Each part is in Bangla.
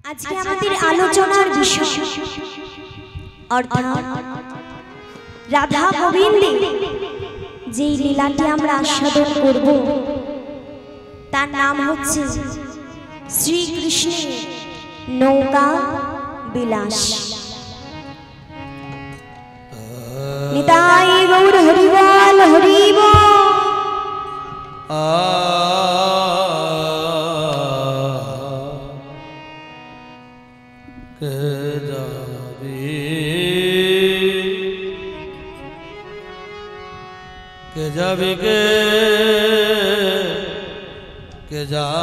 আজকে আমাদের আলোচনার বিষয় অর্থাৎ রাধা গোবিন্দে যে লীলাটি আমরা আস্বাদন করব তার নাম হচ্ছে শ্রীকৃষ্ণের নৌকা বিলাস। নিতাই গৌর হরিবল হরিবল। के जाबी के जाबी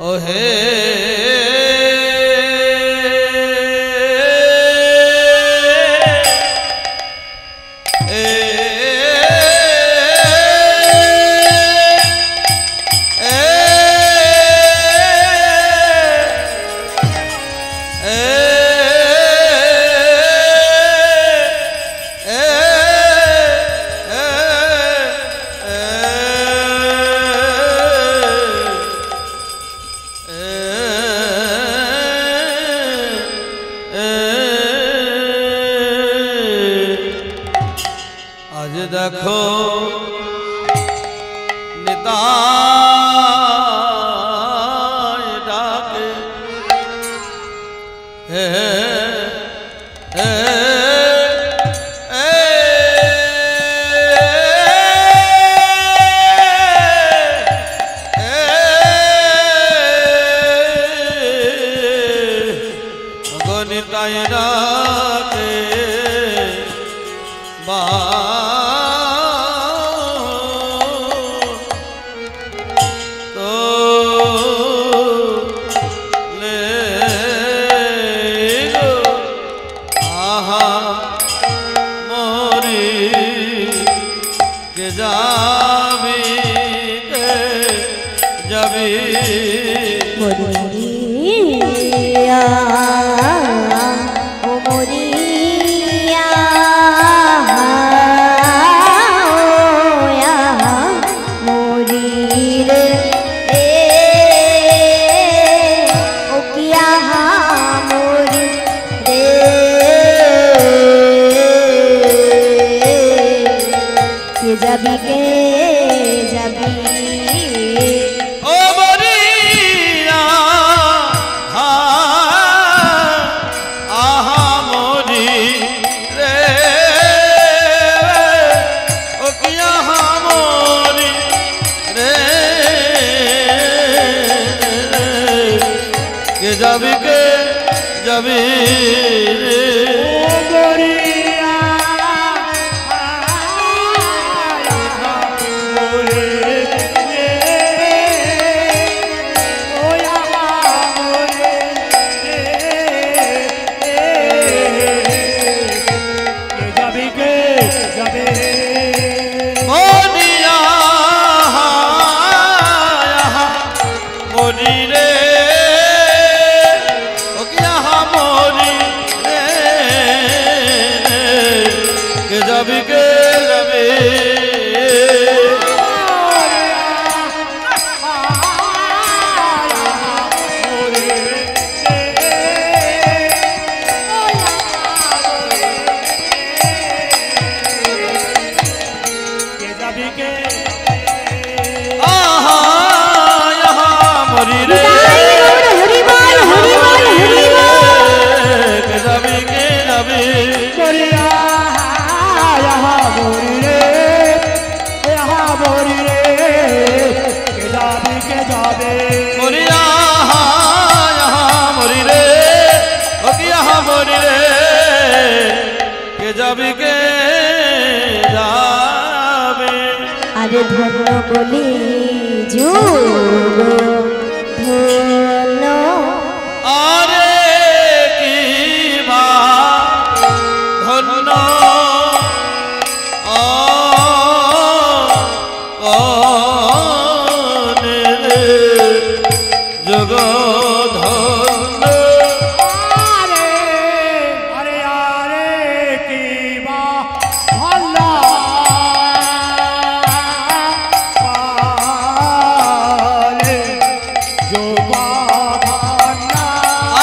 ओ हे देखो निताय डाके हे निताय डाके बा मोरिया ओ मोरिया ओया मोरी रे ओ किया मोरी रे के जाबी जाबी के जाबी गोरिया मोरे रे ओया मोरे रे के जाबी मोनिया मोरी रे जाबी के जाबी आहा यहाँ मोरी रे के जाबी मोरिया मोरिया यहाँ मोरी रे यहाँ मोरी रे के जाबी के जाबे अरे धन्य बोली जुग धन्य अरे की बा धन्य जगत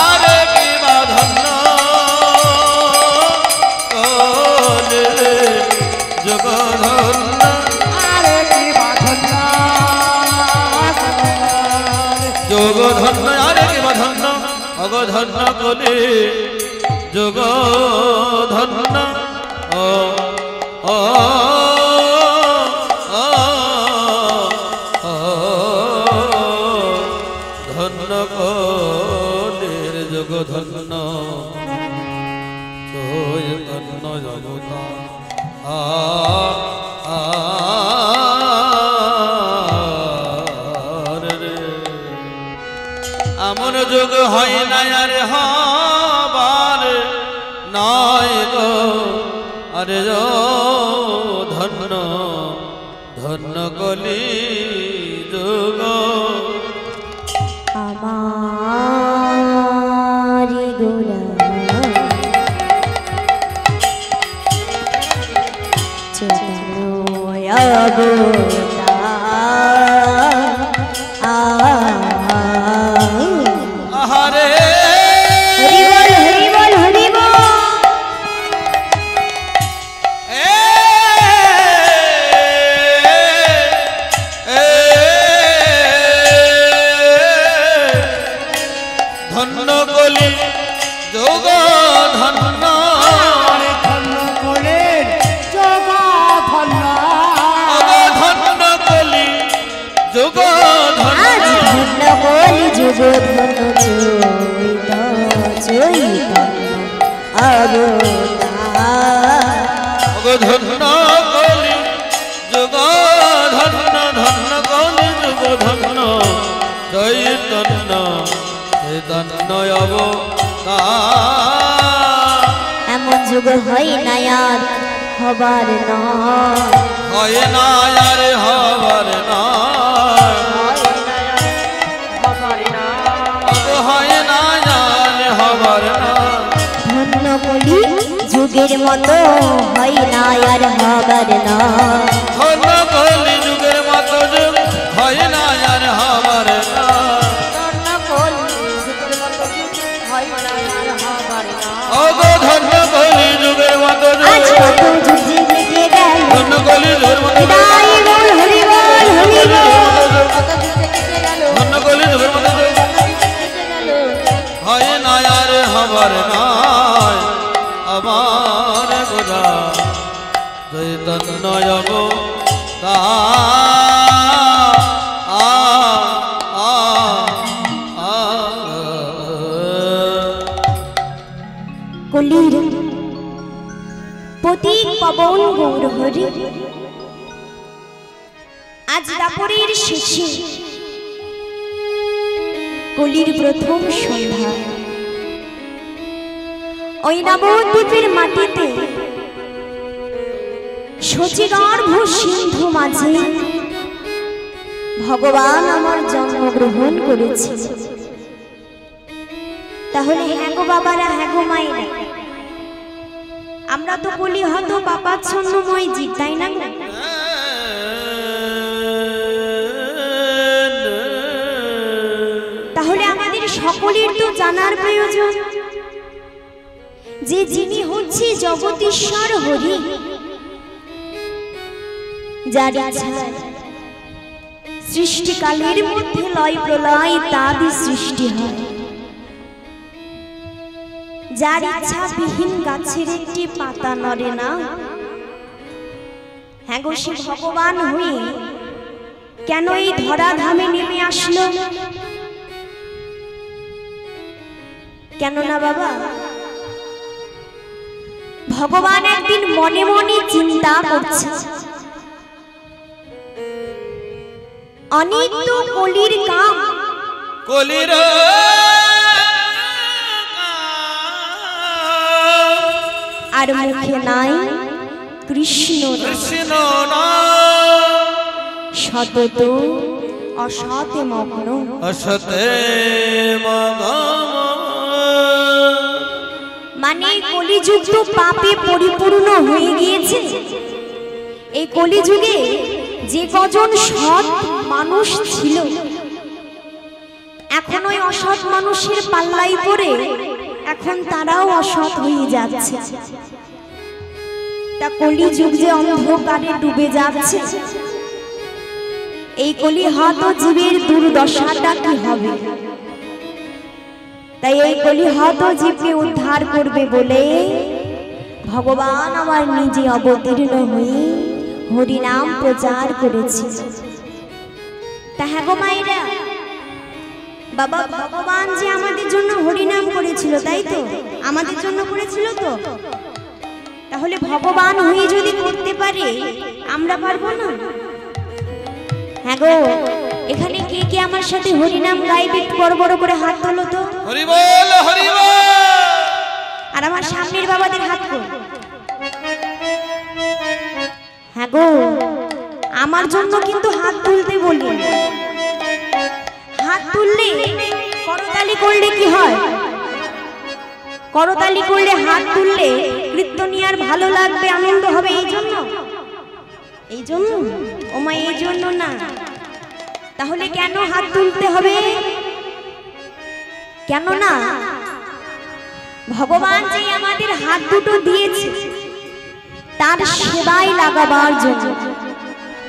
আরে কি বা ধন্য কলির যুগ ধন্য যোগ ধন্য আরে কি বা ধন্য অগধন্য কলি যোগ ধন্য ও ও ধন্য কলির যোগ ধন্য চৈতন্য জগতা আমন যোগ হয় না আরে হবার নয় গো আরে ধন্য ধন্য কলি যোগ আমারি গোরা চৈতন্য আহারে হরি বল হরি বল হরি বল ধন্য কলি যোগ ধন্য ধন্য কলি যোগ ধন্য ধন্য কলি যুগ ধন্য চৈতন্য ধন্য কলি যুগ ধন্য ধন্য কলি যুগ ধন্য চৈতন্য চৈতন্য এমন যুগ হয় না আর হবার নয় হয় না আরে হবার নয় হয় না আরে হবার নয় ধন্য কলি যুগের মতো হয় না আর হবার নয় ধন্য কলি যুগের মতো যুগ হয় না আর হবার নয় ওগো ধন্য কলি যুগের মতো আজ কত যুগ কেটে গেল ধন্য কলি যুগের মতো হৃদয় বল হরি বল হরি বল ধন্য কলি যুগের মতো হয় না আর হবার নয় আমার গোরা চৈতন্য তা কলির প্রতীক পবন গৌর হরি আজ দাপরের শেষে কলির প্রথম সন্ধ্যা ওই নবদ্বীপের মাটিতে শচীগর্ভ সিন্ধু মাঝে ভগবান আমার জন্মগ্রহণ করেছে। তাহলে হ্যাঁ গো বাবারা, হ্যাঁ গো মায়েরা, আমরা তো বলি হয়তো পাপাচ্ছন্নময় জীব, তাই না? তাহলে আমাদের সকলের তো জানার প্রয়োজন যে যিনি হচ্ছে জগদীশ্বর হরি, যার ইচ্ছায় সৃষ্টিকালের মধ্যে লয় প্রলয় তাদি সৃষ্টি হয়, যার ইচ্ছা বিহীন গাছের একটি পাতা নড়ে না। হ্যাঁ গো, সে ভগবান হয়ে কেন এই ধরাধামে নেমে আসলো? কেন না বাবা, ভগবান একদিন মনে মনে চিন্তা করছে, অনেক তো কলির কাম, কলির আর মুখে নাই কৃষ্ণ কৃষ্ণ সতত অসতে মগ্ন। অসতে মানে কলিযুগ তো পাপে পরিপূর্ণ হয়ে গিয়েছে। এই কলিযুগে যে কজন সৎ মানুষ ছিল এখন ওই অসৎ মানুষের পাল্লাই পড়ে এখন তারাও অসৎ হয়ে যাচ্ছে। তা কলি যুগ যে অন্ধকারে ডুবে যাচ্ছে, এই কলি হত জীবের দুর্দশাটা কি হবে? তাই এই কলি হত জীবকে উদ্ধার করবে বলে ভগবান আমার নিজে অবতীর্ণ হয়ে হরিনাম প্রচার করেছে। তা হ্যাঁ গো মায়েরা, বাবা ভগবান যে আমাদের জন্য হরিনাম করেছিল, তাই তো? আমাদের জন্য করেছিল তো। তাহলে ভগবান হয়ে যদি করতে পারে, আমরা পারবো না? হ্যাঁ গো, এখানে কে কে আমার সাথে হরিনাম গাইবে? বড় বড় করে হাত তোলো তো। হরি বল, হরি বল। আর আমার সামনের বাবাদের হাত কর। হ্যাঁ গো, আমার জন্য কিন্তু হাত তুলতে বলি। হাত তুললে, করতালি করলে কি হয়? করতালি করলে, হাত তুললে কীর্তনিয়ার ভালো লাগবে, আনন্দ হবে। এই জন্য, এই জন্য ও মা, এই জন্য না। তাহলে কেন হাত তুলতে হবে? কেন না? ভগবান যে আমাদের হাত দুটো দিয়েছে তার সেবায় লাগাবার জন্য,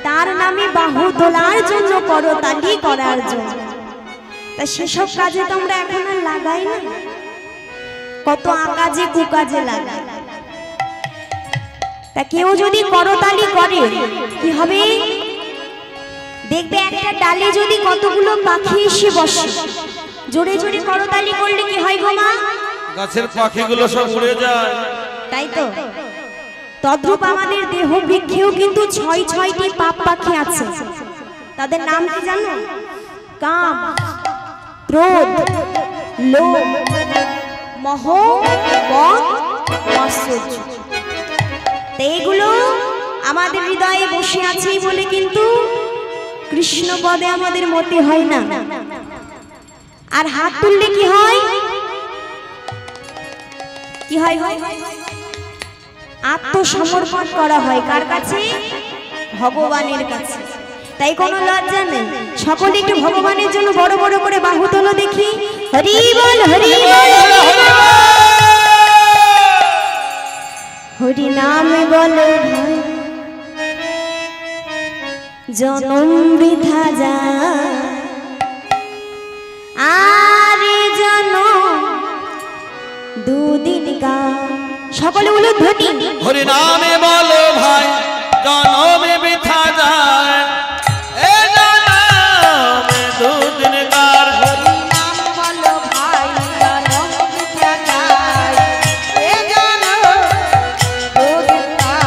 তার নামে বাহু তোলার জন্য, করতালি করার জন্য। তা সেসব কাজে তো আমরা এখন আর লাগাই না, কত আকাজে কুকাজে লাগাই। তা কেউ যদি করতালি করে কি হবে? দেখবে একটা ডালে যদি কতগুলো পাখি এসে বসে, জোরে জোরে করতালি করলে কি হয় গো মা? গাছের পাখিগুলো সব উড়ে যায়, তাই তো। তদ্রূপ আমাদের দেহ বৃক্ষেও কিন্তু ৬টি পাপ পাখি আছে। তাদের নাম কি জানো? কাম, ক্রোধ, লোভ, মোহ, মদ, মাৎসর্য। এইগুলো আমাদের হৃদয়ে বসে আছে বলে কিন্তু কৃষ্ণ পদে আমাদের মতে হয় না। আর হাত তুললে কি হয়? কি হয়? আত্মসমর্পণ করা হয়। কার কাছে? ভগবানের কাছে। তাই কোনো লজ্জা নেই। সকলে একটু ভগবানের জন্য বড় বড় করে বাহু তোলো দেখি। হরি বল, হরি বল, হরি নাম বলে ভাই, জনম বৃথা যায়, আরে জনম দুদিন কা। সকলে বলো ধ্বনি। হরি নামে বলো ভাই, জনমে বৃথা যায়, এ জনমে দুদিন কার। হরি নাম বলো ভাই, জনম বৃথা যায়, এ জনম দুদিন কার।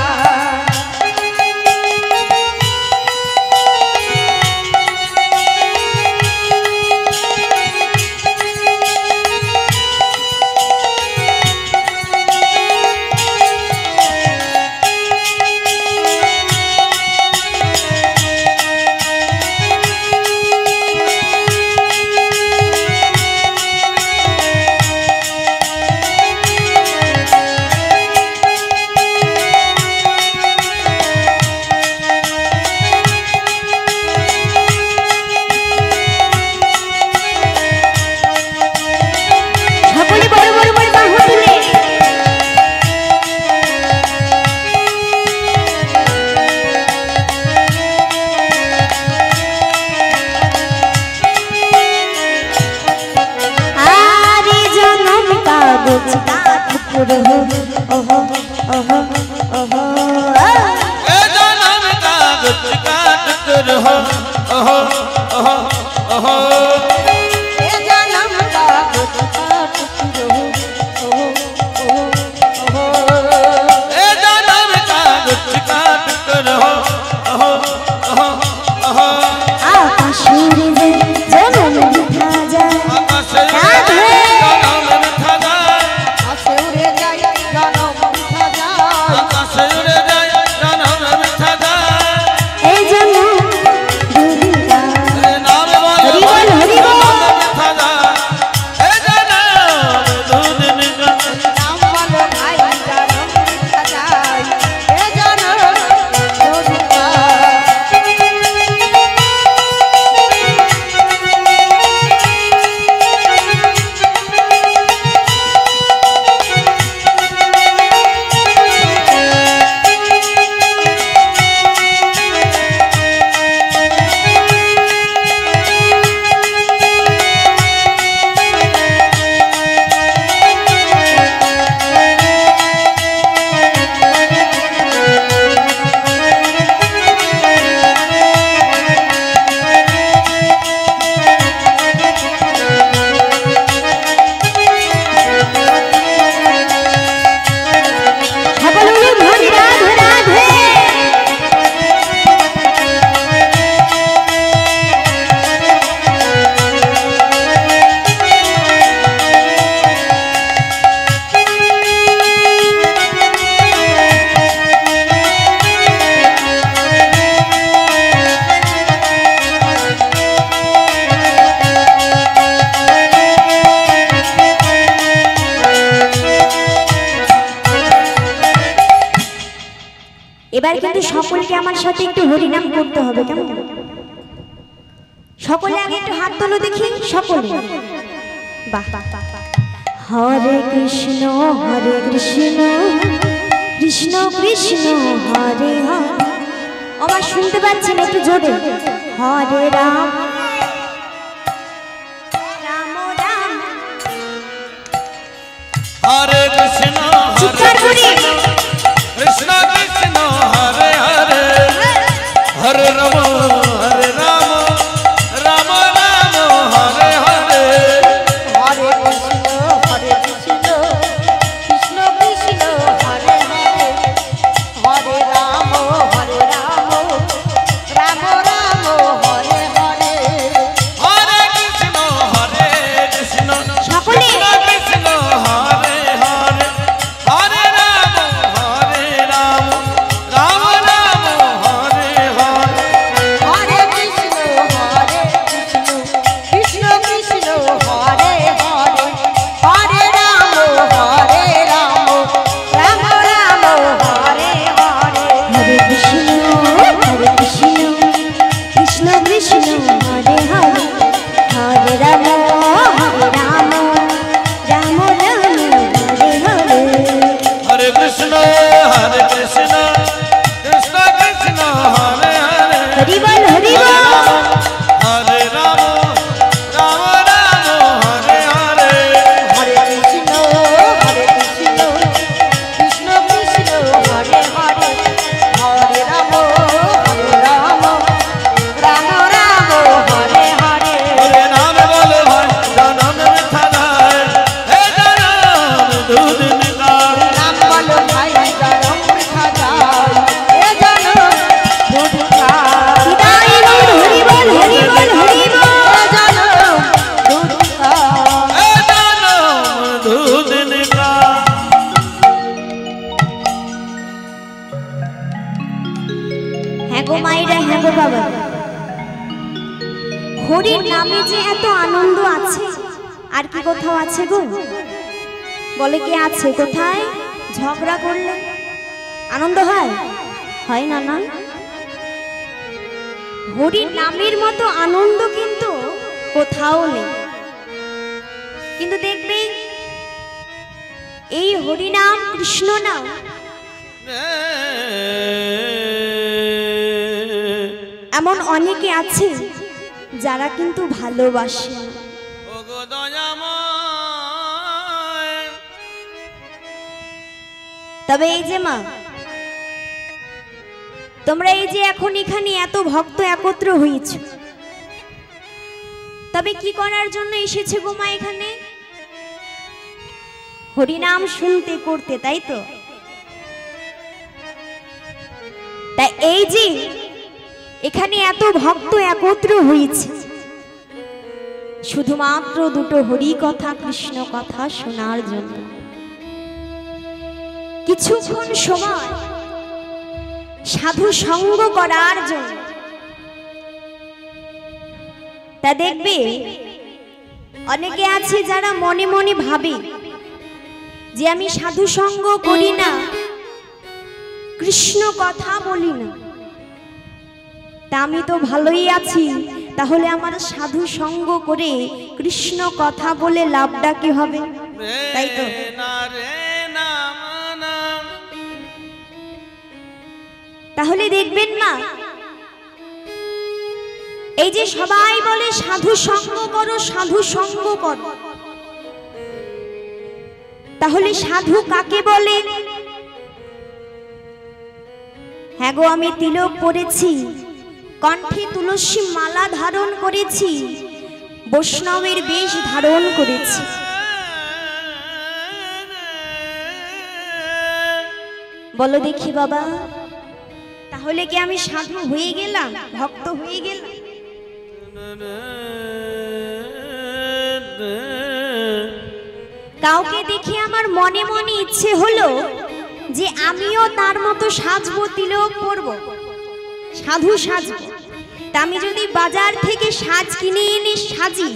এবার কিন্তু সকলকে আমার সাথে একটু হরিনাম করতে হবে, কেমন? সকলে আগে একটু হাত তোলো দেখি, সকলে। বাহ, হরে কৃষ্ণ কৃষ্ণ কৃষ্ণ হরে হরে। আমার শুনতে পাচ্ছেন একটু জোরে? হরে রাম রাম রাম হরে কৃষ্ণ চিৎকার করে কৃষ্ণ কৃষ্ণ হরে হরে হরে রাম রাম রাম হরে হরে। হরে কৃষ্ণ কৃষ্ণ কৃষ্ণ হরে হরে হরে রাম রাম রাম হরে হরে। হরে কৃষ্ণ সকলে কৃষ্ণ কৃষ্ণ হরে হরে হরে রাম রাম রাম হরে হরে। হরে কৃষ্ণ কৃষ্ণ কৃষ্ণ হরে হরে হরে রাম রাম রাম হরে হরে। হরে কৃষ্ণ কৃষ্ণ কৃষ্ণ হরে হরে হরে রাম রাম রাম হরে হরে। হরে কৃষ্ণ কৃষ্ণ কৃষ্ণ হরে হরে হরি বল হরি বল। হরে রাম রাম হরে হরে। হরে কৃষ্ণ কৃষ্ণ কৃষ্ণ হরে হরে হরে রাম রাম রাম হরে হরে। হরে নাম বল ভাই জনম মিথ্যা নয়, হে জনম দুধ নিকার। নাম বলো ভাই জনম বৃথা যায়, এ জনম দুধ খায়। হরি বল হরি বল হরি বল হরি বল। এ জনম দুধ খায়। হে জনম দুধ নিকার। হ্যাঁ গো মায়েরা, হ্যাঁ গো বাবা, হরির নামে যে এত আনন্দ আছে আর কি কোথাও আছে গো? বলে কি আছে? কোথায়? ঝগড়া করলে আনন্দ হয়? হয় না না? হরির নামের মতো আনন্দ কিন্তু কোথাও নেই। কিন্তু দেখবে এই হরিনাম কৃষ্ণ নাম এমন অনেকে আছে যারা কিন্তু ভালোবাসে না। ওগো দয়াময়, তবে এই যে মা, তোমরা এই যে এখন এখানে এত ভক্ত একত্র হয়েছ, তবে কি করার জন্য এসেছে গো মা এখানে? হরিনাম শুনতে করতে, তাই তো? তাই এই যে এখানে এত ভক্ত একত্র হয়েছে শুধুমাত্র দুটো হরি কথা কৃষ্ণ কথা শোনার জন্য, কিছুক্ষণ সময় সাধু সঙ্গ করার জন্য। তা দেখবে অনেকে আছে যারা মনে মনে ভাবে যে আমি সাধু সঙ্গ করি না, কৃষ্ণ কথা বলি না, তা আমি তো ভালোই আছি, তাহলে আমার সাধু সঙ্গ করে কৃষ্ণ কথা বলে লাভটা কি হবে? তাই তো? তাহলে দেখবেন না, এই যে সবাই বলে সাধু সঙ্গ করো, সাধু সঙ্গ করো, তাহলে সাধু কাকে বলে? হ্যাঁ গো, আমি তিলক পরেছি, কণ্ঠে তুলসী মালা ধারণ করেছি, বৈষ্ণবের বেশ ধারণ করেছি, বলো দেখি বাবা, তাহলে কি আমি সাধু হয়ে গেলাম, ভক্ত হয়ে গেলাম? কাউকে দেখে আমার মনে মনে ইচ্ছে হলো যে আমিও তার মতো সাজবো, তিলক পরবো, সাধু সাজবো। তা আমি যদি বাজার থেকে সাজ কিনে এনে সাজি,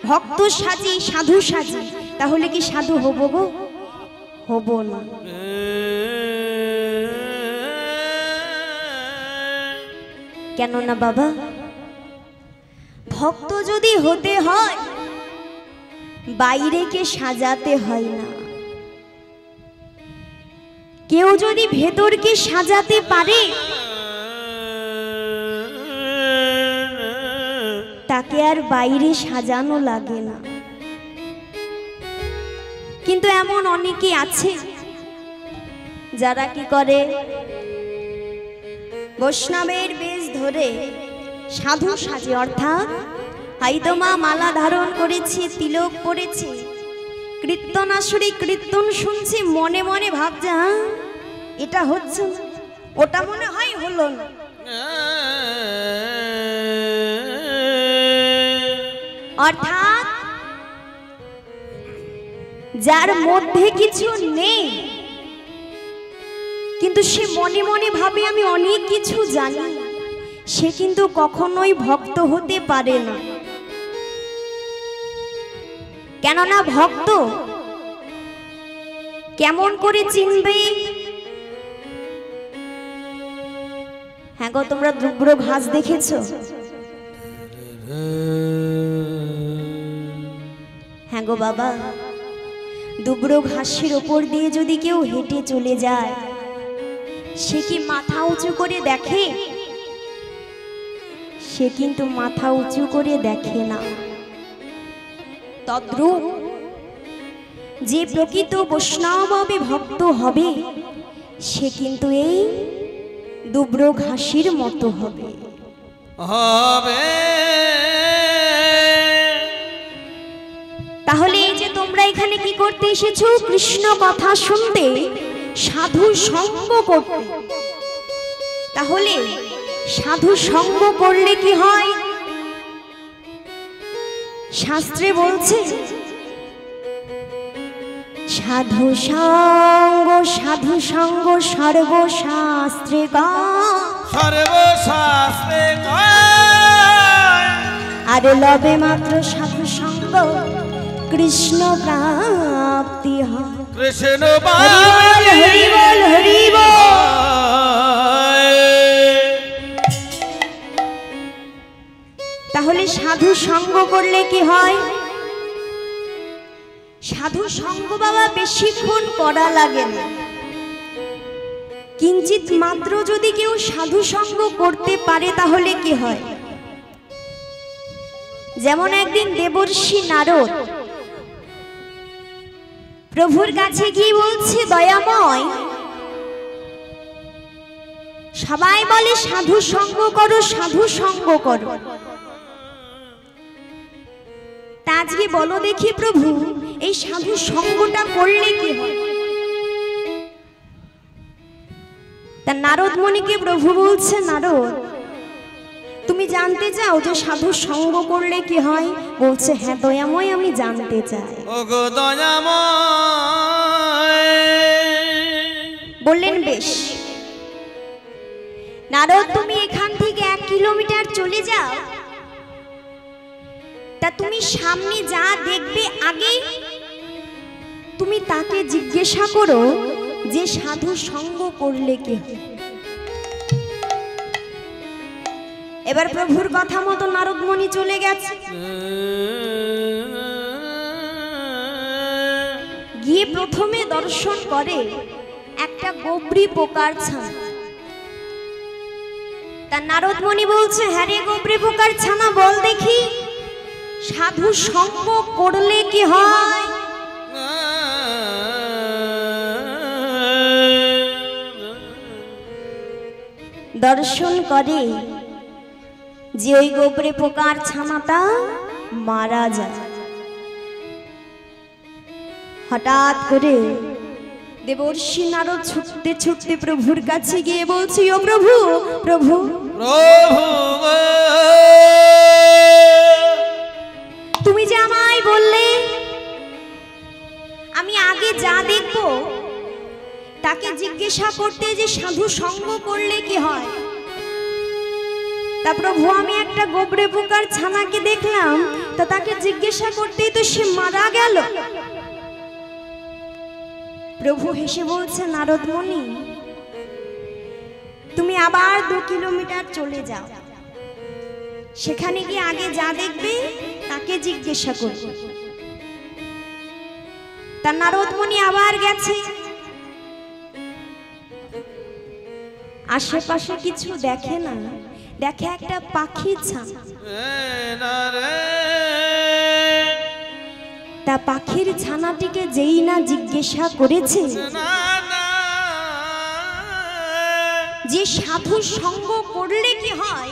ভক্ত সাজি, সাধু সাজি, তাহলে কি সাধু হবো গো? হবো না। কেননা বাবা, ভক্ত যদি হতে হয় বাইরেকে সাজাতে হয় না। কেউ যদি ভেতরকে সাজাতে পারে তাকে আর বাইরে সাজানো লাগে না। কিন্তু এমন অনেকে আছে যারা কি করে, বৈষ্ণবের বেশ ধরে সাধু সাজে, অর্থাৎ হয়তো মা মালা ধারণ করেছে, তিলক পরেছে, কীর্তন আসরে কীর্তন শুনছে, মনে মনে ভাবছে হ্যাঁ এটা হচ্ছে না, ওটা মনে হয় হলো না। অর্থাৎ যার মধ্যে কিছু নেই কিন্তু সে মনে মনে ভাবে আমি অনেক কিছু জানি, সে কিন্তু কখনোই ভক্ত হতে পারে না। কেননা ভক্ত কেমন করে চিনবে? হ্যাঁ গো, তোমরা দুব্র ঘাস দেখেছো? হ্যাঁ গো বাবা, দুব্র ঘাসের ওপর দিয়ে যদি কেউ হেঁটে চলে যায়, সে কি মাথা উঁচু করে দেখে? সে কিন্তু মাথা উঁচু করে দেখে না। তদ্রূপ যে প্রকৃত বৈষ্ণবে ভক্ত হবে সে কিন্তু এই দুব্র ঘাসের মতো হবে। তাহলে এই যে তোমরা এখানে কি করতে এসেছো? কৃষ্ণ কথা শুনতে, সাধু সঙ্গ করতে। তাহলে সাধু সঙ্গ করলে কি হয়? শাস্ত্রে বলছে সাধু সঙ্গ, সাধু সঙ্গ সর্বশাস্ত্রে সর্বশাস্ত্রে আর লবে মাত্র সাধু সঙ্গ কৃষ্ণ প্রাপ্তি হয়। কৃষ্ণ হরি বল হরি বল। তাহলে সাধু সঙ্গ করলে কি হয়? সাধু সঙ্গ বাবা বেশিক্ষণ করা লাগে না, কিঞ্চিত মাত্র যদি কেউ সাধু সঙ্গ করতে পারে তাহলে কি হয়? যেমন একদিন দেবর্ষি নারদ প্রভুর কাছে গিয়ে বলছে, দয়াময় সবাই বলে সাধু সঙ্গ করো, সাধু সঙ্গ করো, তা আজকে বলো দেখি প্রভু এই সাধু সঙ্গটা করলে কি হয়? তা নারদ মুনিকে প্রভু বলছে, নারদ তুমি জানতে চাও যে সাধু সঙ্গ করলে কি হয়? বলছে হ্যাঁ দয়াময় আমি জানতে চাই। ওগো দয়াময়। বললেন বেশ নারদ, তুমি এখান থেকে 1 কিলোমিটার চলে যাও, তা তুমি সামনে যা দেখবে আগে তুমি তাকে জিজ্ঞাসা করো যে সাধু সঙ্গ করলে কি হয়। এবার প্রভুর কথা মতো নারদ মুনি চলে গেছে, গিয়ে প্রথমে দর্শন করে একটা গোবরি পোকার ছানা। তা নারদ মুনি বলছে, হ্যাঁ রে গোবরি পোকার ছানা, বল দেখি সাধু সঙ্গ করলে কি হয়? দর্শন করে যে ওই গোবরে পোকার ছানাটা মারা যায়। হঠাৎ করে দেবর্ষি নারদ ছুটতে ছুটতে প্রভুর কাছে গিয়ে বলছি, ও প্রভু প্রভু তুমি যে আমায় বললে আমি আগে যা দেখব তাকে জিজ্ঞাসা করতে যে সাধু সঙ্গ করলে কি হয়। তা প্রভু আমি একটা গোবরে পোকার ছানাকে দেখলাম, তা তাকে জিজ্ঞাসা করতেই তো সে মারা গেল। প্রভু হেসে বলছে, নারদ মুনি তুমি আবার 2 কিলোমিটার চলে যাও, সেখানে গিয়ে আগে যা দেখবে তাকে জিজ্ঞাসা করবে। তার নারদ মুনি আবার গেছে, আশেপাশে কিছু দেখে না, দেখে একটা পাখির ছানা। তা পাখির ছানাটিকে যেই না জিজ্ঞাসা করেছে যে সাধু সঙ্গ করলে কি হয়,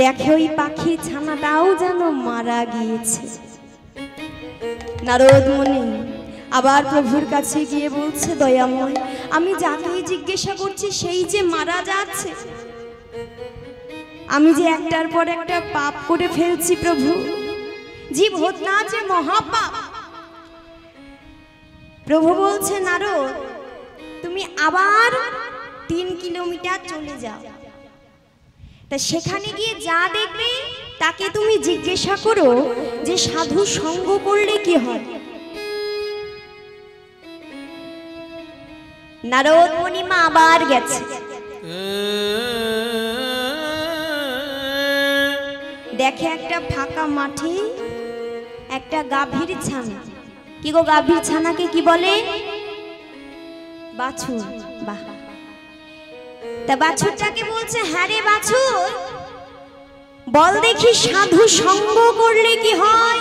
দেখে ওই পাখির ছানাটাও যেন মারা গিয়েছে। নারদ মুনি আবার প্রভুর কাছে গিয়ে বলছে, দয়াময়, আমি যাকেই জিজ্ঞাসা করছি সেই যে মারা যাচ্ছে, আমি যে একটার পর একটা পাপ করে ফেলছি প্রভু, জীব হত্যা যে মহাপাপ। প্রভু বলছে, নারদ, তুমি আবার 3 কিলোমিটার চলে যাও, তা সেখানে গিয়ে যা দেখবে তাকে তুমি জিজ্ঞাসা করো যে সাধু সঙ্গ করলে কি হয়। নারদ মুনিমা আবার গেছে, দেখে একটা ফাঁকা মাঠে একটা গাভীর ছানা। কি গো, গাভীর ছানাকে কি বলে? বাছুর। বাহ। তা বাছুরটাকে বলছে, হ্যাঁ রে বাছুর, বল দেখি সাধু সঙ্গ করলে কি হয়।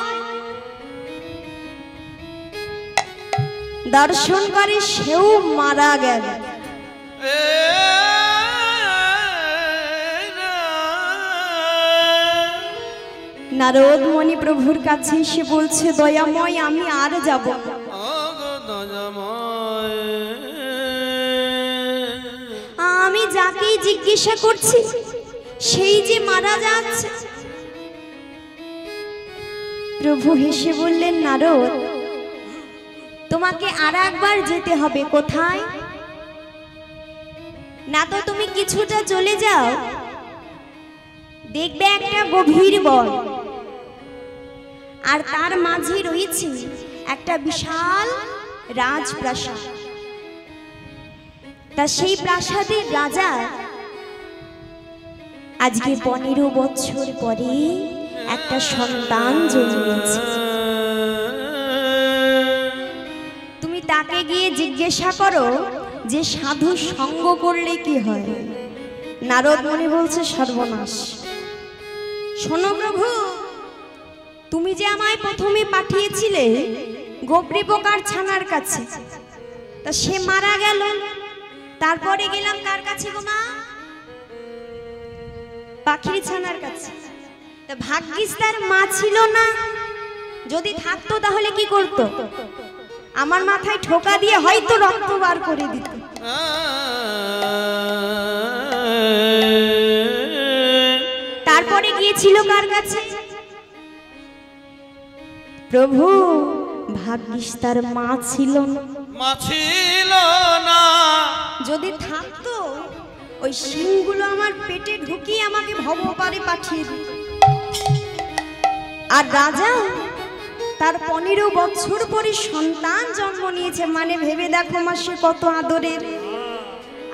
দর্শন করে সেও মারা গেল। নারদ মুনি প্রভুর কাছে এসে বলছে, দয়াময়, আমি আর যাব না। আমি যাকেই জিজ্ঞাসা করছি সেই যে মারা যাচ্ছে। প্রভু হেসে বললেন, নারদ, তোমাকে আর একবার যেতে হবে। কোথায়? না তো তুমি কিছুটা চলে যাও, দেখবে একটা গভীর বন, আর তার মাঝে রয়েছে একটা বিশাল রাজপ্রাসাদ। তা সেই প্রাসাদের রাজা আজকে 15 বছর পরে একটা সন্তান জন্মেছে। তুমি তাকে গিয়ে জিজ্ঞাসা করো যে সাধু সঙ্গ করলে কি হয়। নারদ মুনি বলছে, সর্বনাশ। শোনো প্রভু, তুমি যে আমায় প্রথমে পাঠিয়েছিলে গোবরি পোকার ছানার কাছে, তা সে মারা গেল, তারপরে গেলাম কার কাছে গো মা? পাখির ছানার কাছে। তা ভাগ্যিস তার মা ছিল না, যদি থাকতো তাহলে কি করত? আমার মাথায় ঠোকা দিয়ে হয়তো রক্ত বার করে দিত। তারপরে গিয়েছিল কার কাছে? প্রভু, ভাগ্যিস তার মা ছিল না, যদি থাকতো ওই শিংগুলো আমার পেটে ঢুকিয়ে আমাকে ভবপারে পাঠিয়ে দিত। আর রাজা তার 15 বছর পরে সন্তান জন্ম নিয়েছে, মানে ভেবে দেখো মা, সে কত আদরের।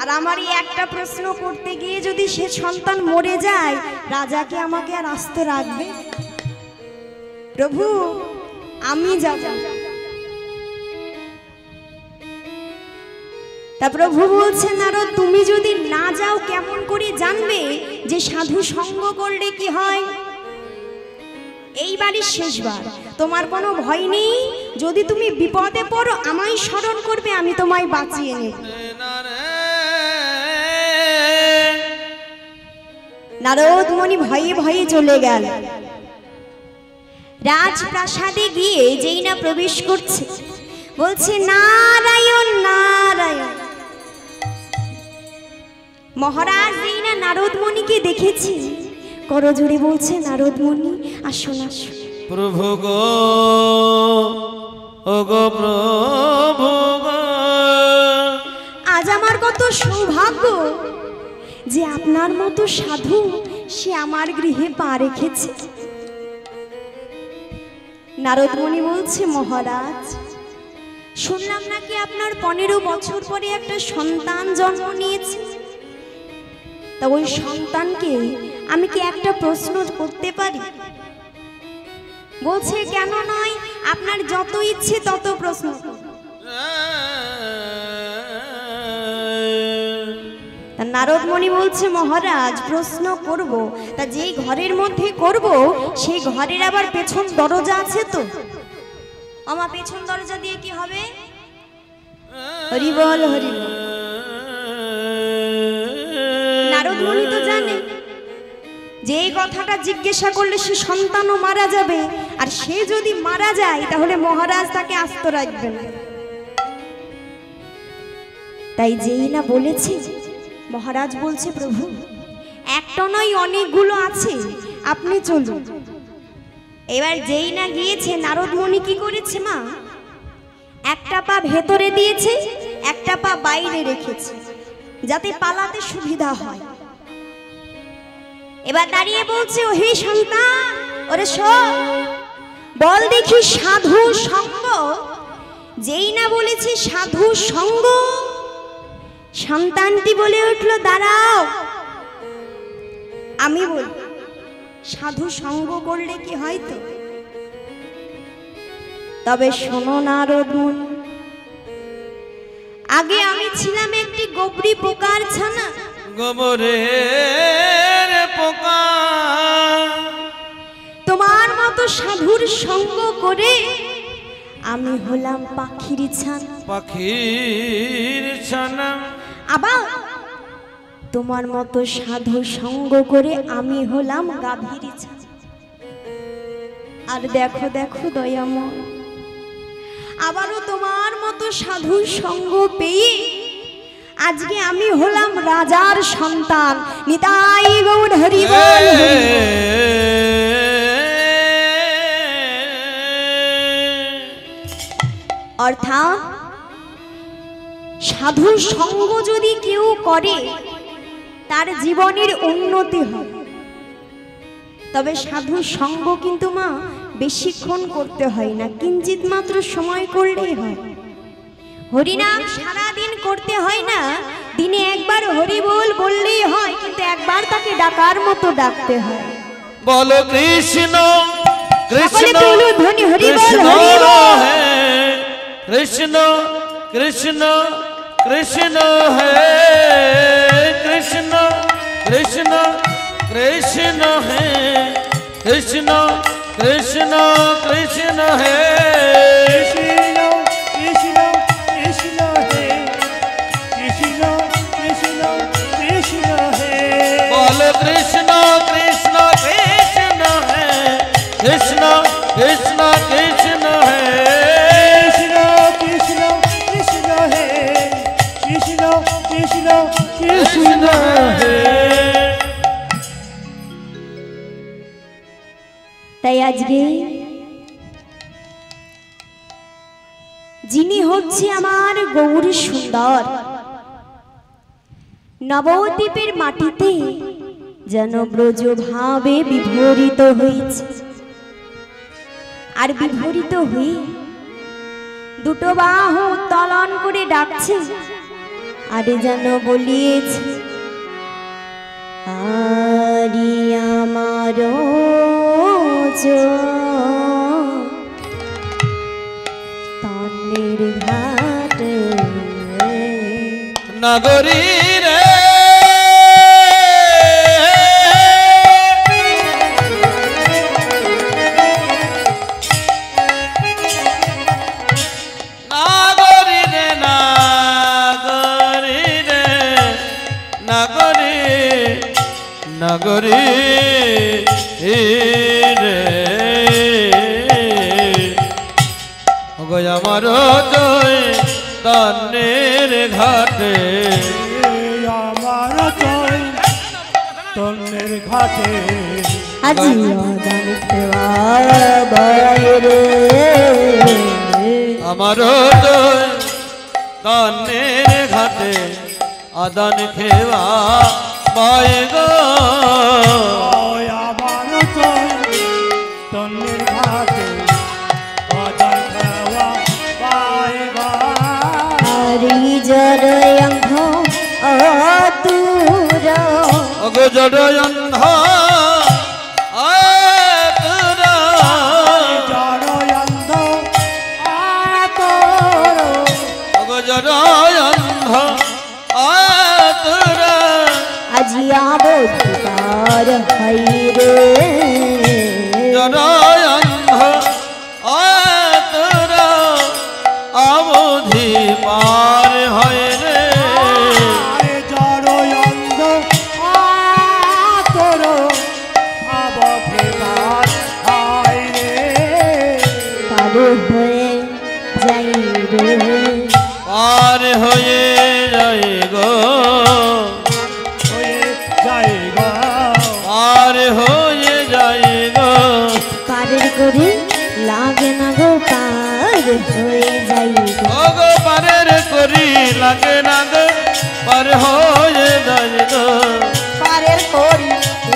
আর আমার এই একটা প্রশ্ন করতে গিয়ে যদি সে সন্তান মরে যায়, রাজাকে আমাকে আর আস্ত রাখবে? প্রভু, আমি যাব। তা প্রভু বলছে, নারদ, তুমি যদি না যাও কেমন করে জানবে যে সাধু সঙ্গ করলে কি হয়? এইবারই শেষবার, তোমার কোনো ভয় নেই। যদি তুমি বিপদে পড়ো আমায় স্মরণ করবে, আমি তোমায় বাঁচিয়ে নেব। নারদ মুনি ভয়ে ভয়ে চলে গেল। রাজপ্রাসাদে গিয়ে যেই না প্রবেশ করছে, বলছে, নারায়ণ নারায়ণ। মহারাজ যেই না নারদ মুনিকে দেখেছি, করজোড়ে বলছে, নারদ মুনি আসুন আসুন। প্রভু গো, ও গো প্রভু গো, আজ আমার কত সৌভাগ্য যে আপনার মতো সাধু সে আমার গৃহে পা রেখেছে। নারদ মুনি বলছে, মহারাজ, শুনলাম নাকি আপনার 15 বছর পরে একটা সন্তান জন্ম নিয়েছে। তা ওই সন্তানকে আমি কি একটা প্রশ্ন করতে পারি? বলছে কেন নয়, আপনার যত ইচ্ছে তত প্রশ্ন। নারদ মুনি বলছে মহারাজ প্রশ্ন করব, তা যেই ঘরের মধ্যে করব সেই ঘরের আবার পেছন দরজা আছে তো। আমার পেছন দরজা দিয়ে কি হবে? হরি বল হরি বল। নারদ মুনি তো জানে যে এই কথাটা জিজ্ঞাসা করলে সে সন্তানও মারা যাবে, আর সে যদি মারা যায় তাহলে মহারাজ তাকে আস্ত রাখবেন। তাই যেই না বলেছে, মহারাজ বলছে প্রভু একটা নয় অনেকগুলো আছে, আপনি চলুন। এবার যেই না গিয়েছে, নারদ মুনি কি করেছে মা, একটা পা ভেতরে দিয়েছে, একটা পা বাইরে রেখেছে যাতে পালাতে সুবিধা হয়। এবার দাঁড়িয়ে বলছে ও হে সন্তান, ওরে শোন, বল দেখি সাধু সঙ্গ। যেই না বলেছে সাধু সঙ্গ, সন্তানটি বলে উঠলো দাঁড়াও, আমি বল সাধু সঙ্গ করলে কি হয় তো? তবে শোনো নারদ মুনি, আগে আমি ছিলাম একটি গোবরি পোকার ছানা। গোবরের পোকা, তোমার মতো সাধুর সঙ্গ করে আমি হলাম পাখির ছানা। পাখির ছানা, আবার তোমার মতো সাধু সঙ্গ করে আমি হলাম গাভীর ছানা। আর দেখো দেখো দয়াময়, আবারও তোমার মতো সাধু সঙ্গ পেয়ে আজকে আমি হলাম রাজার সন্তান। নিতাই গৌর হরি বল। অর্থাৎ সাধু সঙ্গ যদি কেউ করে তার জীবনের উন্নতি হয়। তবে সাধু সঙ্গ কিন্তু মা বেশিক্ষণ করতে হয় না, কিঞ্চিত মাত্র সময় করলেই হয়। হরিনাম সারাদিন করতে হয় না, দিনে একবার হরি বল বললেই হয়, কিন্তু একবার তাকে ডাকার মতো ডাকতে হয়। বলো কৃষ্ণ কৃষ্ণ ধ্বনি হরি বল কৃষ্ণ হরি বল। হে কৃষ্ণ কৃষ্ণ কৃষ্ণ হে কৃষ্ণ কৃষ্ণ কৃষ্ণ হে কৃষ্ণ কৃষ্ণ কৃষ্ণ হে কৃষ্ণ কৃষ্ণ কৃষ্ণ হে কৃষ্ণ কৃষ্ণ কৃষ্ণ হে। বল কৃষ্ণ কৃষ্ণ কৃষ্ণ হে কৃষ্ণ কৃষ্ণ কৃষ্ণ হে কৃষ্ণ কৃষ্ণ কৃষ্ণ হে কৃষ্ণ কৃষ্ণ কৃষ্ণ হে। তাই আজকে যিনি হচ্ছে আমার গৌরী সুন্দর, নবদ্বীপের মাটিতে যেন ব্রজ ভাবে বিভরিত হয়েছে, আর বিভরিত হয়ে দুটো বাহু উত্তোলন করে ডাকছে, আরে যেন বলিয়েছে আরি আমার তন্নের ঘাটে নগরী রে নাগরী রে নাগরী রে নাগরী নগরী রে ওগো আমার জয় তন্নের ঘাটে আমার চল তন্নের ঘাটে আজি অদান বাইরে আমার জয় তন্নের ঘাটে আদান খেবা পায় গো আমার চল তন্নের ঘাটে আদান খাওয়া পায়গা। হরি জরয়ঙ্ঘ অতুর জড়য়ন্ধ আতুরা জড়য়ন্ধ আতর ওগো জড়য়ন্ধ আতুরা আজি আবতার হইরে জড়য়ন্ধ আতুরা অবধি পার হয় রে আরে জড়য়ন্ধ আতর আবধে পার হয় রে পার হয়ে যাই রে পার হয়ে যায় গো হয়ে যায় গো পার হয়ে যায় গো পারের করি লাগে না গো পার হয়ে যাই গো ওগো পারের করি লাগে না গো পার হয়ে যায় গো পারের করি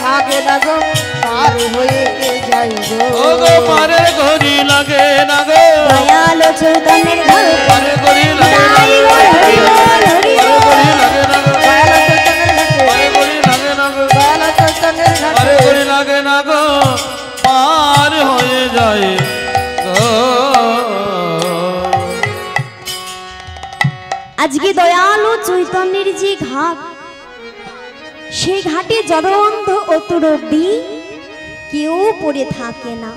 লাগে না গো পার হয়ে যাই গো ওগো পারের করি লাগে না গো দয়াল চৈতন্যের ঘর পারের করি লাগে না তাই গো গো, হরি বল, হরি পারের বল। করি লাগে না গো দয়াল চৈতন্যের ঘাটে পারের করি লাগে না গো দয়াল চৈতন্যের ঘাটে পারের করি লাগে না গো পার হয়ে যায় গো আজকে দয়ালু চৈতন্যের যে ঘাট সেই ঘাটে জড়বন্ধ অতুরব্দি কেউ পড়ে থাকে না।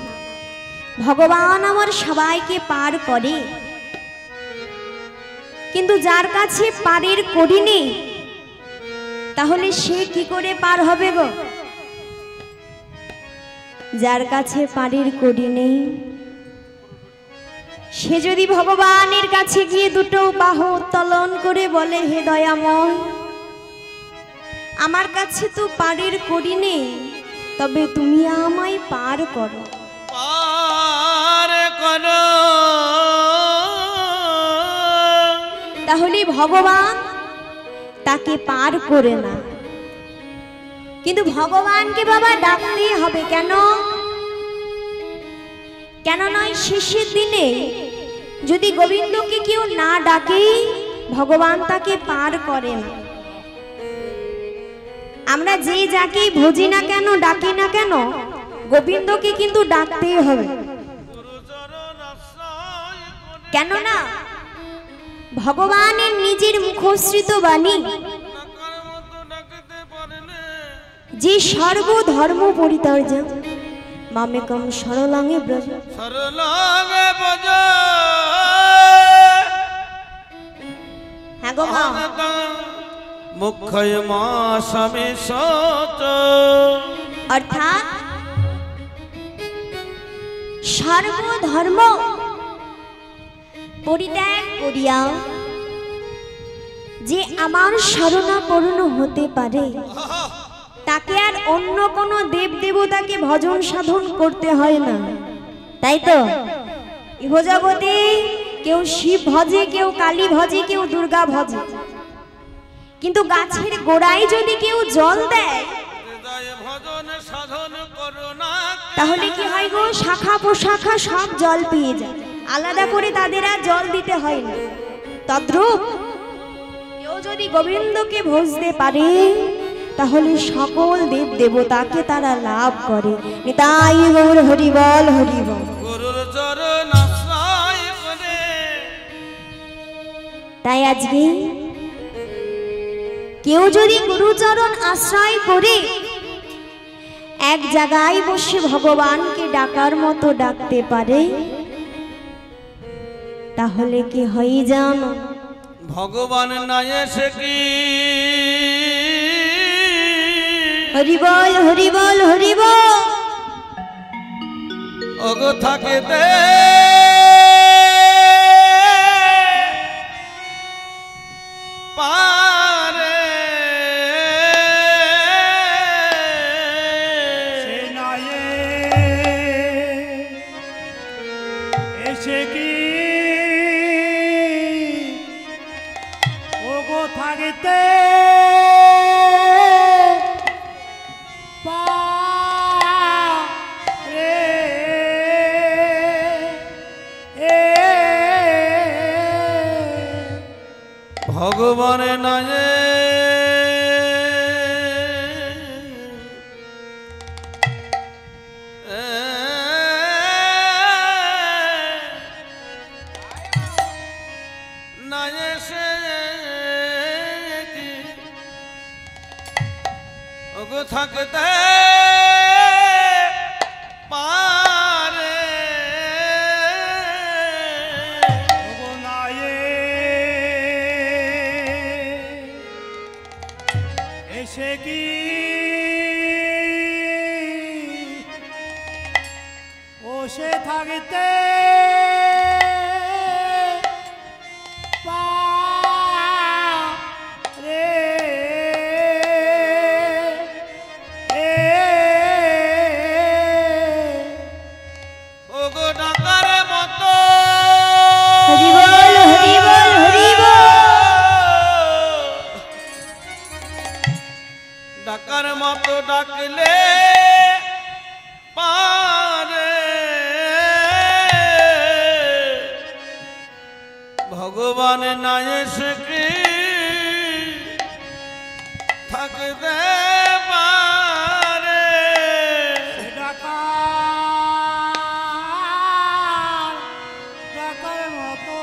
ভগবান আমার সবাইকে পার করে, কিন্তু যার কাছে পারের করি নেই তাহলে সে কি করে পার হবে গো? যার কাছে পারের করি নেই সে যদি ভগবানের কাছে গিয়ে দুটো বাহু উত্তোলন করে বলে, হে দয়াময়, আমার কাছে তো পারের করি নেই, তবে তুমি আমায় পার করো, পার করো তাহলে ভগবান তাকে পার করে না। কিন্তু ভগবানকে বাবা ডাকতেই হবে। কেন? কেন নয়, শেষের দিনে যদি গোবিন্দকে কেউ না ডাকে ভগবান তাকে পার করে না। আমরা যে যাকে ভজি না কেন, ডাকি না কেন, গোবিন্দকে কিন্তু ডাকতেই হবে। কেননা ভগবানের নিজের মুখশ্রিত বাণী যে সর্বধর্ম পরিত্যাজ্য মামেকম সরলাঙ্গে ব্রজ, সরলাঙ্গে ব্রজ হ্যাঁ গো মা, মুখ্যয় মা স্বামী সত অর্থাৎ সর্বধর্ম পরিত্যাগ করিয়া যে আমার শরণাপন্ন হতে পারে তাকে আর অন্য কোনো দেব দেবতাকে ভজন সাধন করতে হয় না, তাই তো? ইহজগতে কেউ শিব ভজে, কেউ কালী ভজে, কেউ দুর্গা ভজে, কিন্তু গাছের গোড়ায় যদি কেউ জল দেয় ভজন সাধন করো না তাহলে কি হয় গো? শাখা প্রশাখা সব জল পেয়ে যায়, আলাদা করে তাদের আর জল দিতে হয় না। তদ্রূপ কেউ যদি গোবিন্দকে ভজতে পারে তাহলে সকল দেব দেবতাকে তারা লাভ করে। নিতাই গৌর হরি বল, হরি বল। গুরুর চরণ আশ্রয় করে তাই আজকে কেউ যদি গুরুচরণ আশ্রয় করে এক জায়গায় বসে ভগবানকে ডাকার মতো ডাকতে পারে তাহলে কি হয় জানো? ভগবান না এসে কি হরি বল, হরি বল, হরি বল। ওগো থাকে দে পারে সে নায়ে এসে কি ওগো থাকিতে পারে ভগবান না থাকতে পারে ওগো নায়ে এসে কি ও সে থাকতে ডাকার মতো ডাকলে পারে ভগবান না এসে কি থাকতে পারে ডাকার মতো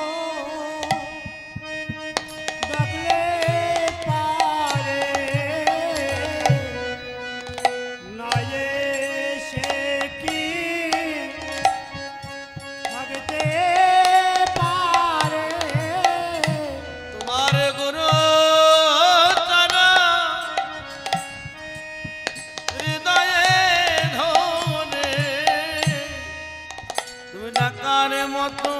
ডাকলে পারে না এসে কি থাকতে পারে তোমার গুরু চরণ হৃদয়ে ধরে তুমি ডাকার মতো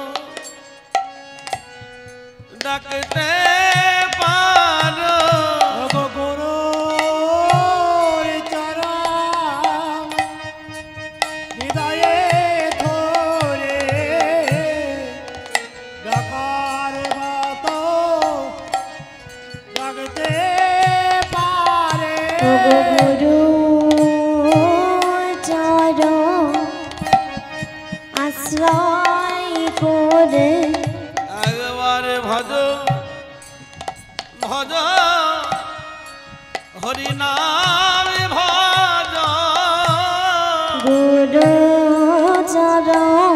ডাকতে পারো ওগো গুরুর চরণ হৃদয়ে ধরে ডাকার মতো ডাকতে পারে ওগো গুরু চরণ আশ্রয় করে একবার ভজ ভজ হরিনাম ভজ গুরু চরণ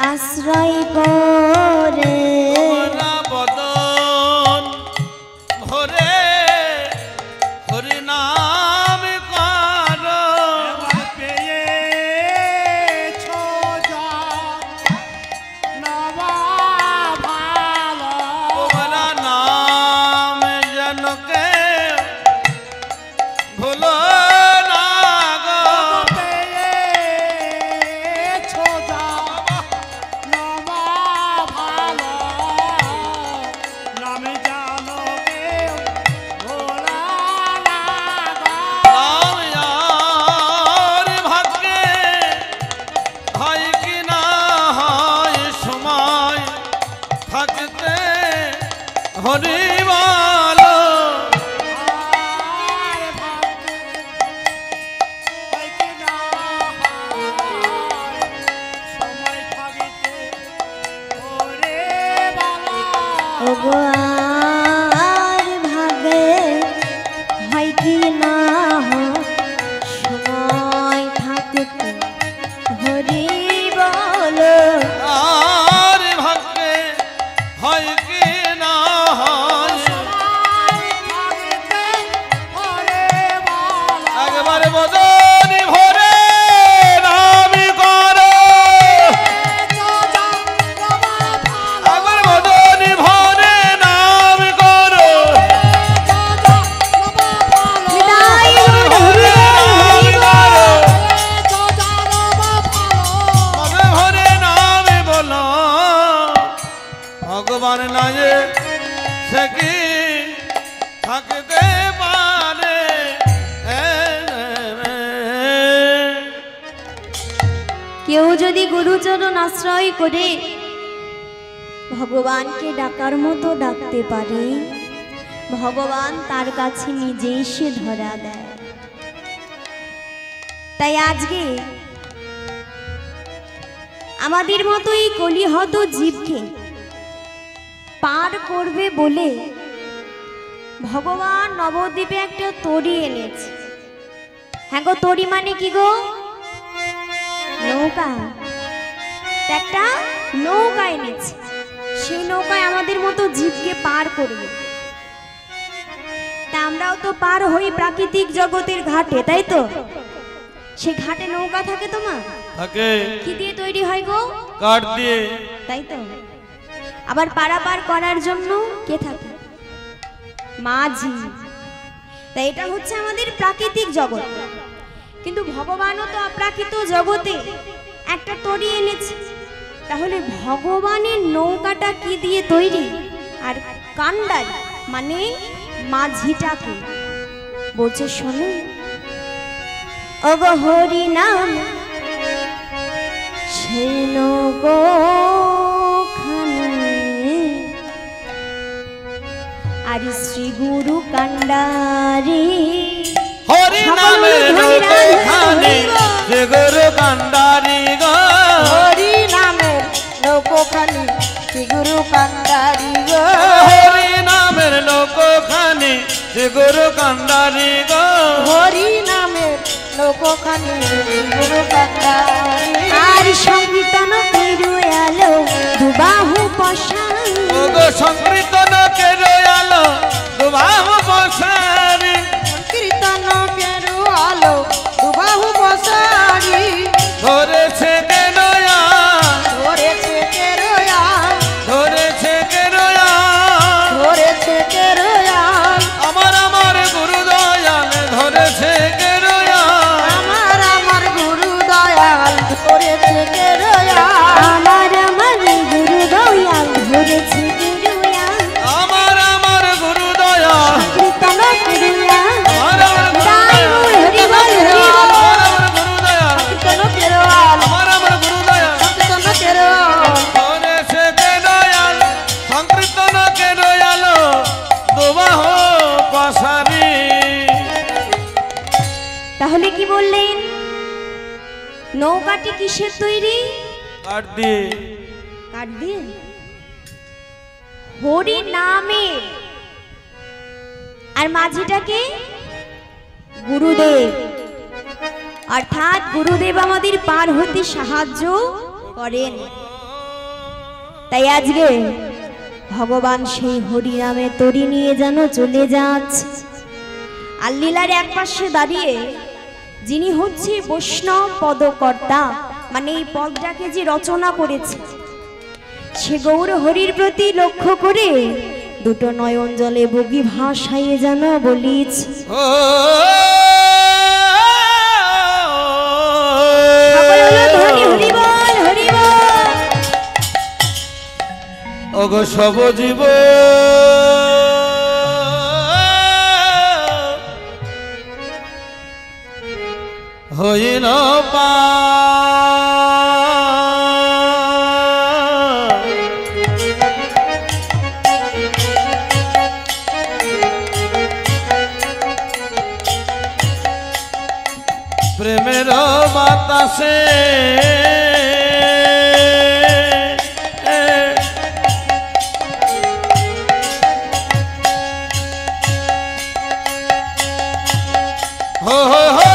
আশ্রয় করে তোমরা বদন ভরে হরিনাম কর একবার পেয়েছো যা নবা ভালো তোমরা নাম যেন কে ভুলো না গো পেয়েছো যা নবা ভালো নামে জানো কেউ ভোলা লাগা নাম আর ভাগ্যে হয় কি না হয় সময় থাকতে হরি বলো আর ভাগ্যে হয় কি না হয় সময় থাকিতে ওরে বালা ওগো আর ভাগে হয় কি না হয় সময় থাকতে হরি বলো আর ভাগ্যে হয় কি না হয় একবারে বদনি ভরে নামি করো একবার বদনি ভরে নামি করো বিদায় ভরে নামি করো মনে ভরে নামি বলো ভগবান নাই সে কি থাকতে পারে কেউ যদি গুরুচরণ আশ্রয় করে ভগবানকে ডাকার মতো ডাকতে পারে ভগবান তার কাছে নিজে এসে ধরা দেয়। তাই আজকে আমাদের মতো এই কলিহত জীবকে পার করবে বলে ভগবান নবদ্বীপে একটা তরি এনেছে। হ্যাঁ গো, তরি মানে কি গো? নৌকা। একটা নৌকা এনেছে, সেই নৌকায় আমাদের মতো জীবকে পার করবে। তা আমরাও তো পার হই প্রাকৃতিক জগতের ঘাটে, তাই তো? সে ঘাটে নৌকা থাকে তোমার? থাকে। কি দিয়ে তৈরি হয় গো? কাঠ দিয়ে। তাই তো। আবার পারাপার করার জন্য কে থাকে? মাঝি। তাই এটা হচ্ছে আমাদের প্রাকৃতিক জগৎ। কিন্তু ভগবানও তো অপ্রাকৃত জগতে একটা তরি এনেছে। তাহলে ভগবানের নৌকাটা কি দিয়ে তৈরি? আর কান্ডার মানে মাঝিটাকে বলছে, শোনো ওগো হরি নাম সেই নৌকাখানি, আর শ্রী গুরু কান্ডারি হরি নামে নৌকাখানি শ্রী গুরু কান্ডারি গো। হরি নামের নৌকোখানি শ্রী গুরু কান্ডারি গো। হরি নামের নৌকাখানি শ্রী গুরু কান্ডারি গো। হরি নামের নৌকোখানি শ্রী গুরু কান্ডারি। আর সংকীর্তন পেরোয়ালো দুবাহু পশান, ওগো সংকীর্তন কেরোয়ালো দুবাহু পশারি। কীর্তন কেরু আলো দুবাহু বসারি। ধরেছে কেরোয়া, ধরেছে কেরোয়া, ধরেছে কেরোয়া, ধরেছে কেরোয়া। আমার আমার গুরু দয়াল ধরেছে কেরোয়া। আমার আমার গুরু দয়াল ধরেছে কেরোয়া। আমার আমার গুরু দয়াল ধরেছে কেরোয়া। আমার আমার গুরু দয়াল, কীর্তন পেরোয়া আমার আমার গুরু তাই দয়াল, বল হরি বল হরি বল। আমার আমার গুরু দয়াল, কীর্তন কেরোয়াল, আমার আমার গুরু দয়াল কীর্তন কেরোয়াল। ধরেছে কেরোয়াল, সংকীর্তন কেরোয়ালো দুবাহু পশারি। তাহলে কি বললেন? নৌকাটি কিসের তৈরি? কাঠ দিয়ে। কাঠ দিয়ে। হরি নামে। আর মাঝিটাকে গুরুদেব, অর্থাৎ গুরুদেব আমাদের পার হতে সাহায্য করেন। তাই আজকে ভগবান সেই হরি নামে তরি নিয়ে যেন চলে যাচ্ছে। আর লীলার এক পাশে দাঁড়িয়ে যিনি হচ্ছে বৈষ্ণব পদকর্তা, মানে এই পদটাকে যে রচনা করেছে, সে গৌর হরির প্রতি লক্ষ্য করে দুটো নয়ন জলে বগি ভাসাইয়ে যেন বলিছ, ওগো সব জীব হইল পা প্রেমের বাতাসে হো হো হো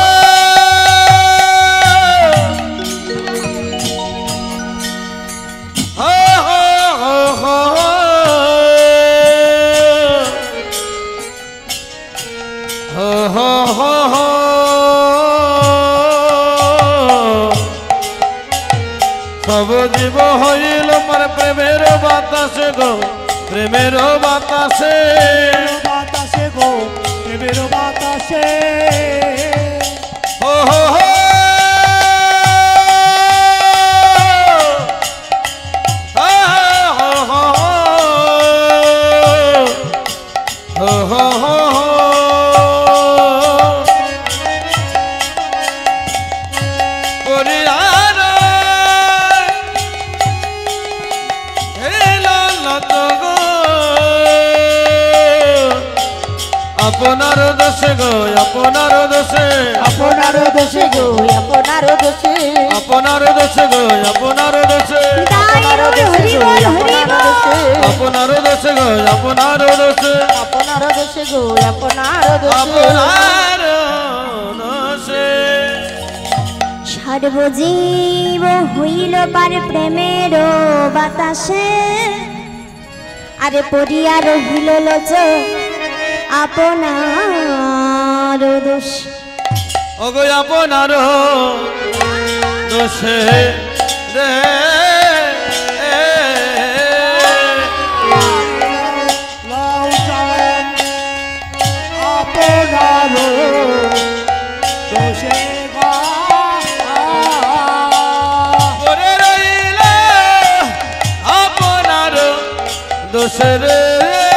সব জীব হইল পর প্রেমের বাতাসে গো, প্রেমের বাতাসে, বাতাসে গো প্রেমের বাতাসে। হো হো হো আপনার দোষে গো, আপনার দোষে, আপনার দোষে গো, আপনার দোষে, আপনার দোষে গো, আপনার দোষে, আপনার দোষে গো, আপনার দোষে, আপনার দোষে গো, আপনার দোষে, আপনার দোষে গো, আপনার দোষে, আপনার দোষে। সর্বজীব হইল পার প্রেমের বাতাসে, আরে পড়িয়া রহিল লোচ আপনার আপনার দোষ ওগো আপনার দোষে রে লাউ চান আপনার দোষে গা করে রইলে আপনার দোষে রে